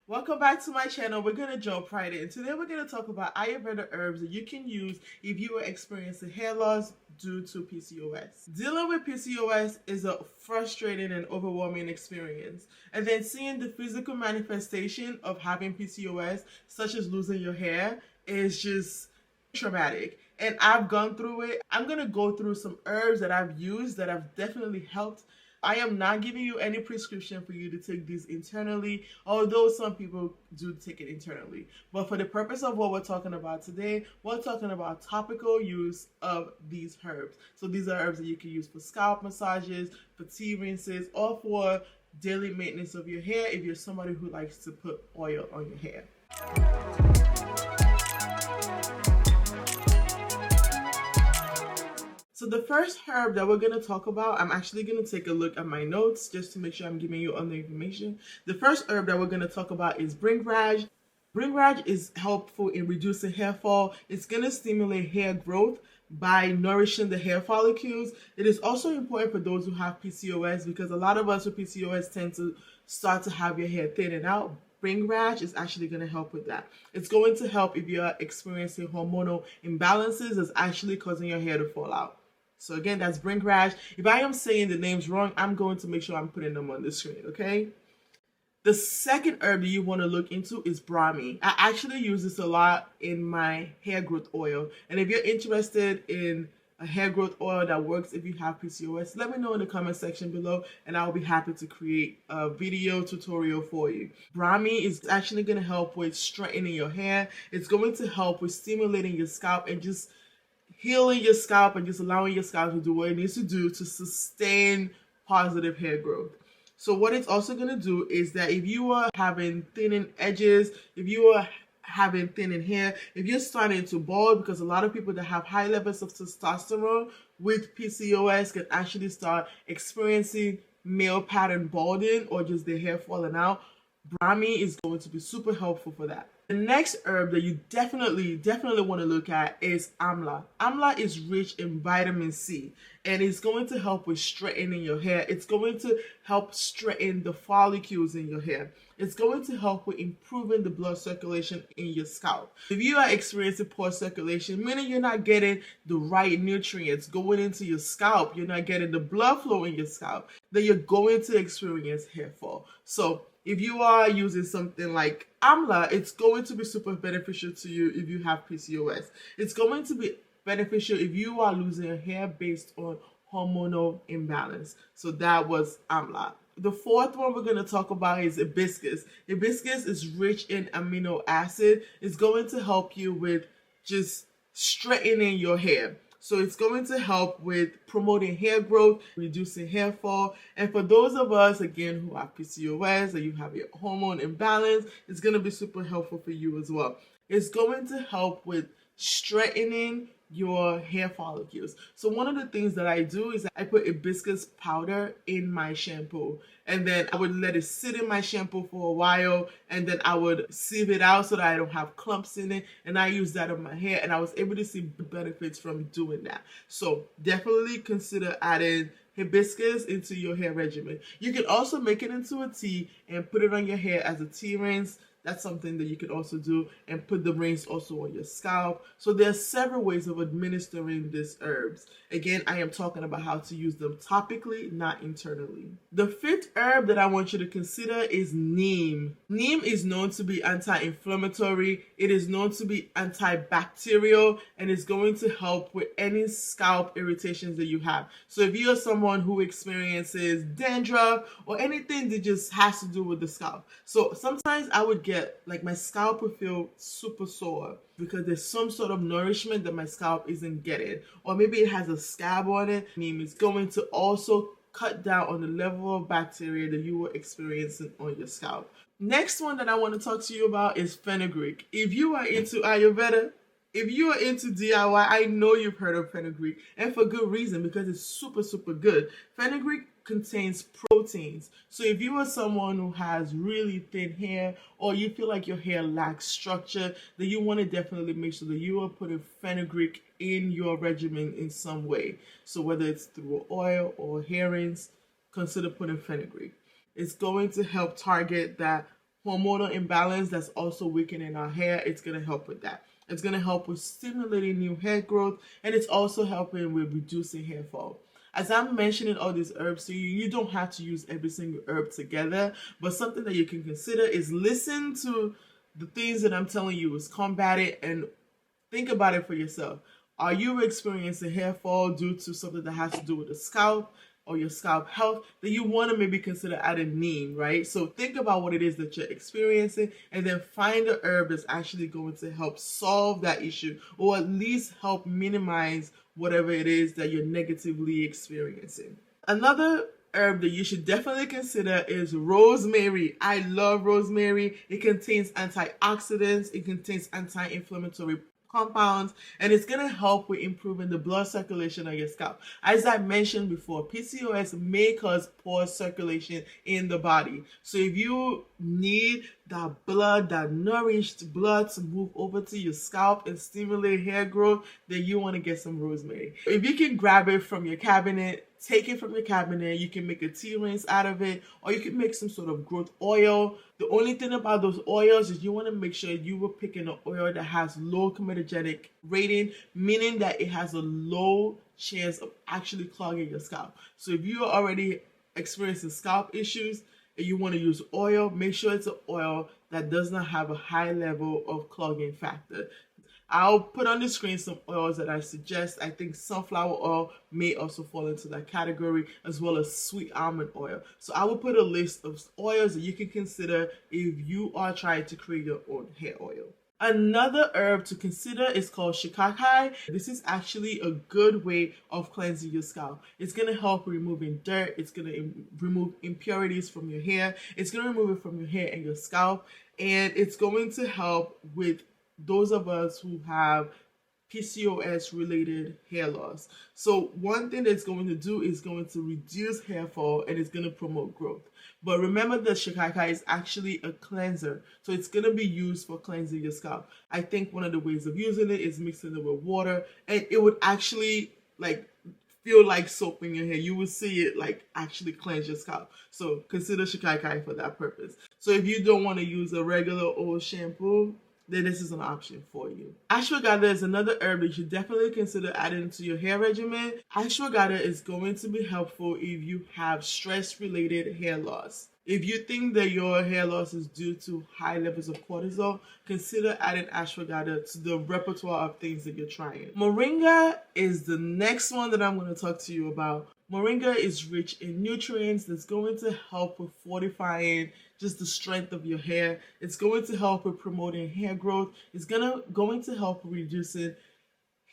Welcome back to my channel. We're going to jump right in. Today we're going to talk about Ayurveda herbs that you can use if you are experiencing hair loss due to PCOS. Dealing with PCOS is a frustrating and overwhelming experience. And then seeing the physical manifestation of having PCOS, such as losing your hair, is just traumatic. And I've gone through it. I'm going to go through some herbs that I've used that have definitely helped. I am not giving you any prescription for you to take these internally, although some people do take it internally. But for the purpose of what we're talking about today, we're talking about topical use of these herbs. So these are herbs that you can use for scalp massages, for tea rinses, or for daily maintenance of your hair if you're somebody who likes to put oil on your hair. So the first herb that we're going to talk about, I'm actually going to take a look at my notes just to make sure I'm giving you all the information. The first herb that we're going to talk about is bringraj. Bringraj is helpful in reducing hair fall. It's going to stimulate hair growth by nourishing the hair follicles. It is also important for those who have PCOS because a lot of us with PCOS tend to start to have your hair thinning out. Bringraj is actually going to help with that. It's going to help if you are experiencing hormonal imbalances that's actually causing your hair to fall out. So again, that's bringraj. If I am saying the names wrong, I'm going to make sure I'm putting them on the screen, okay? The second herb that you want to look into is brahmi. I actually use this a lot in my hair growth oil. And if you're interested in a hair growth oil that works if you have PCOS, let me know in the comment section below and I'll be happy to create a video tutorial for you. Brahmi is actually going to help with straightening your hair. It's going to help with stimulating your scalp and just healing your scalp and just allowing your scalp to do what it needs to do to sustain positive hair growth. So what it's also going to do is that if you are having thinning edges, if you are having thinning hair, if you're starting to bald, because a lot of people that have high levels of testosterone with PCOS can actually start experiencing male pattern balding or just their hair falling out, brahmi is going to be super helpful for that. The next herb that you definitely want to look at is amla. Amla is rich in vitamin C and it's going to help with straightening your hair. It's going to help straighten the follicles in your hair. It's going to help with improving the blood circulation in your scalp. If you are experiencing poor circulation, meaning you're not getting the right nutrients going into your scalp, you're not getting the blood flow in your scalp, then you're going to experience hair fall. So if you are using something like amla, it's going to be super beneficial to you if you have PCOS. It's going to be beneficial if you are losing hair based on hormonal imbalance. So that was amla. The fourth one we're going to talk about is hibiscus. Hibiscus is rich in amino acid. It's going to help you with just straightening your hair. So it's going to help with promoting hair growth, reducing hair fall. And for those of us, again, who have PCOS or you have your hormone imbalance, it's going to be super helpful for you as well. It's going to help with straightening your hair follicles. So one of the things that I do is I put hibiscus powder in my shampoo and then I would let it sit in my shampoo for a while and then I would sieve it out so that I don't have clumps in it, and I use that on my hair and I was able to see benefits from doing that. So definitely consider adding hibiscus into your hair regimen. You can also make it into a tea and put it on your hair as a tea rinse. That's something that you could also do, and put the rinse also on your scalp. So there are several ways of administering these herbs. Again, I am talking about how to use them topically, not internally. The fifth herb that I want you to consider is neem. Neem is known to be anti-inflammatory. It is known to be antibacterial, and it's going to help with any scalp irritations that you have. So if you are someone who experiences dandruff or anything that just has to do with the scalp. So sometimes I would get, like, my scalp would feel super sore because there's some sort of nourishment that my scalp isn't getting, or maybe it has a scab on it. Neem is going to also cut down on the level of bacteria that you were experiencing on your scalp. Next one that I want to talk to you about is fenugreek. If you are into Ayurveda, if you are into DIY, I know you've heard of fenugreek, and for good reason, because it's super good. Fenugreek contains proteins. So if you are someone who has really thin hair, or you feel like your hair lacks structure, then you want to definitely make sure that you are putting fenugreek in your regimen in some way. So whether it's through oil or hair rinse, consider putting fenugreek. It's going to help target that hormonal imbalance that's also weakening our hair, it's going to help with that. It's going to help with stimulating new hair growth, and it's also helping with reducing hair fall. As I'm mentioning all these herbs to you, you don't have to use every single herb together, but something that you can consider is listen to the things that I'm telling you, is combat it, and think about it for yourself. Are you experiencing hair fall due to something that has to do with the scalp or your scalp health? Then you want to maybe consider adding neem, right? So think about what it is that you're experiencing, and then find a herb that's actually going to help solve that issue, or at least help minimize whatever it is that you're negatively experiencing. Another herb that you should definitely consider is rosemary. I love rosemary. It contains antioxidants, it contains anti-inflammatory compounds, and it's going to help with improving the blood circulation on your scalp. As I mentioned before, PCOS may cause poor circulation in the body. So if you need that blood, that nourished blood, to move over to your scalp and stimulate hair growth, then you want to get some rosemary. If you can grab it from your cabinet, take it from your cabinet. You can make a tea rinse out of it, or you can make some sort of growth oil. The only thing about those oils is you want to make sure you were picking an oil that has low comedogenic rating, meaning that it has a low chance of actually clogging your scalp. So if you're already experiencing scalp issues and you want to use oil, make sure it's an oil that does not have a high level of clogging factor. I'll put on the screen some oils that I suggest. I think sunflower oil may also fall into that category, as well as sweet almond oil. So I will put a list of oils that you can consider if you are trying to create your own hair oil. Another herb to consider is called shikakai. This is actually a good way of cleansing your scalp. It's going to help removing dirt. It's going to remove impurities from your hair. It's going to remove it from your hair and your scalp. And it's going to help with those of us who have PCOS related hair loss. So one thing that's going to do is going to reduce hair fall, and it's going to promote growth. But remember that shikakai is actually a cleanser. So it's going to be used for cleansing your scalp. I think one of the ways of using it is mixing it with water, and it would actually feel like soap in your hair. You will see it actually cleanse your scalp. So consider shikakai for that purpose. So if you don't want to use a regular old shampoo, then this is an option for you. Ashwagandha is another herb that you should definitely consider adding to your hair regimen. Ashwagandha is going to be helpful if you have stress-related hair loss. If you think that your hair loss is due to high levels of cortisol, consider adding ashwagandha to the repertoire of things that you're trying. Moringa is the next one that I'm going to talk to you about. Moringa is rich in nutrients that's going to help with fortifying just the strength of your hair. It's going to help with promoting hair growth. It's going to help with reducing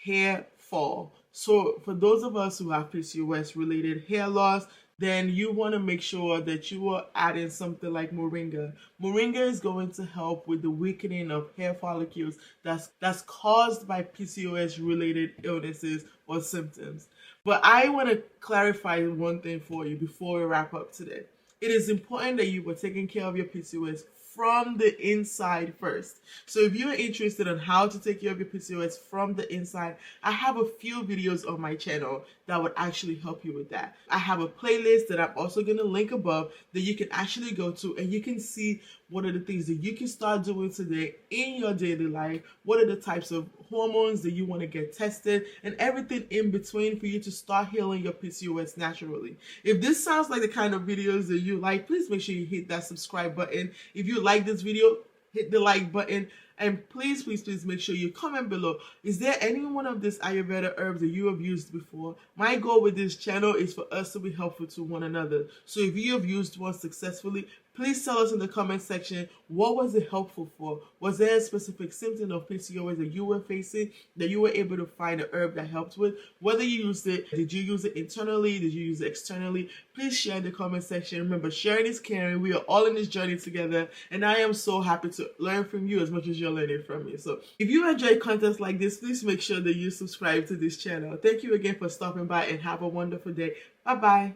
hair fall. So for those of us who have PCOS related hair loss, then you want to make sure that you are adding something like moringa. Moringa is going to help with the weakening of hair follicles that's caused by PCOS related illnesses or symptoms. But I want to clarify one thing for you before we wrap up today. It is important that you were taking care of your PCOS from the inside first. So if you're interested in how to take care of your PCOS from the inside, I have a few videos on my channel that would actually help you with that. I have a playlist that I'm also going to link above that you can actually go to, and you can see what are the things that you can start doing today in your daily life, what are the types of hormones that you want to get tested, and everything in between for you to start healing your PCOS naturally. If this sounds like the kind of videos that you like, please make sure you hit that subscribe button. If you like this video, hit the like button, and please make sure you comment below. Is there any one of these Ayurveda herbs that you have used before? My goal with this channel is for us to be helpful to one another. So if you have used one successfully, please tell us in the comment section, what was it helpful for? Was there a specific symptom of PCOS that you were facing that you were able to find a herb that helped with? Whether you used it, did you use it internally? Did you use it externally? Please share in the comment section. Remember, sharing is caring. We are all in this journey together, and I am so happy to learn from you as much as you're learning from me. So if you enjoy content like this, please make sure that you subscribe to this channel. Thank you again for stopping by, and have a wonderful day. Bye-bye.